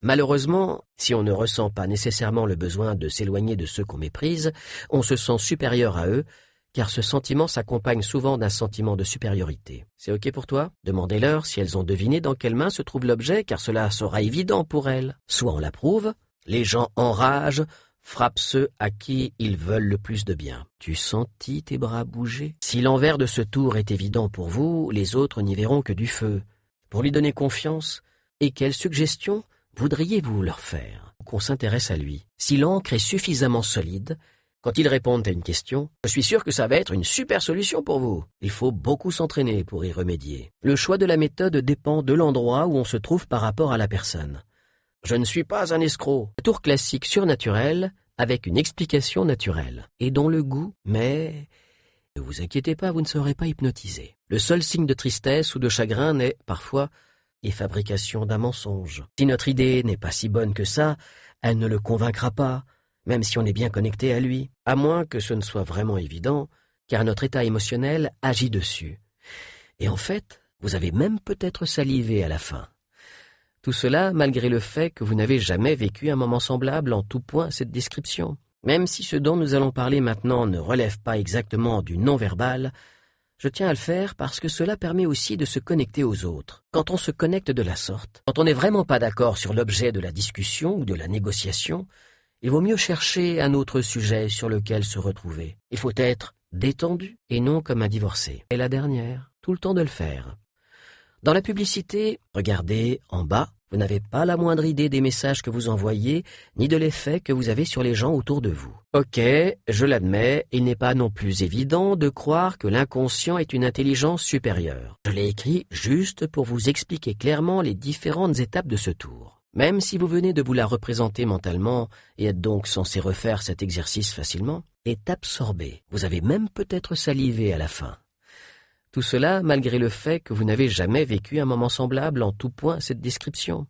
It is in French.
Malheureusement, si on ne ressent pas nécessairement le besoin de s'éloigner de ceux qu'on méprise, on se sent supérieur à eux, car ce sentiment s'accompagne souvent d'un sentiment de supériorité. C'est OK pour toi? Demandez-leur si elles ont deviné dans quelle main se trouve l'objet, car cela sera évident pour elles. Soit on l'approuve, les gens enragent, frappent ceux à qui ils veulent le plus de bien. Tu sentis tes bras bouger? Si l'envers de ce tour est évident pour vous, les autres n'y verront que du feu. Pour lui donner confiance, et quelles suggestions voudriez-vous leur faire? Qu'on s'intéresse à lui. Si l'encre est suffisamment solide, quand ils répondent à une question, je suis sûr que ça va être une super solution pour vous. Il faut beaucoup s'entraîner pour y remédier. Le choix de la méthode dépend de l'endroit où on se trouve par rapport à la personne. Je ne suis pas un escroc. Un tour classique surnaturel avec une explication naturelle et dont le goût, mais ne vous inquiétez pas, vous ne serez pas hypnotisé. Le seul signe de tristesse ou de chagrin n'est, parfois, et fabrication d'un mensonge. Si notre idée n'est pas si bonne que ça, elle ne le convaincra pas, même si on est bien connecté à lui, à moins que ce ne soit vraiment évident, car notre état émotionnel agit dessus. Et en fait, vous avez même peut-être salivé à la fin. Tout cela malgré le fait que vous n'avez jamais vécu un moment semblable en tout point à cette description. Même si ce dont nous allons parler maintenant ne relève pas exactement du non-verbal, je tiens à le faire parce que cela permet aussi de se connecter aux autres. Quand on se connecte de la sorte, quand on n'est vraiment pas d'accord sur l'objet de la discussion ou de la négociation, il vaut mieux chercher un autre sujet sur lequel se retrouver. Il faut être détendu et non comme un divorcé. Et la dernière, tout le temps de le faire. Dans la publicité, regardez en bas, vous n'avez pas la moindre idée des messages que vous envoyez, ni de l'effet que vous avez sur les gens autour de vous. Ok, je l'admets, il n'est pas non plus évident de croire que l'inconscient est une intelligence supérieure. Je l'ai écrit juste pour vous expliquer clairement les différentes étapes de ce tour. Même si vous venez de vous la représenter mentalement et êtes donc censé refaire cet exercice facilement, est absorbé. Vous avez même peut-être salivé à la fin. Tout cela malgré le fait que vous n'avez jamais vécu un moment semblable en tout point à cette description.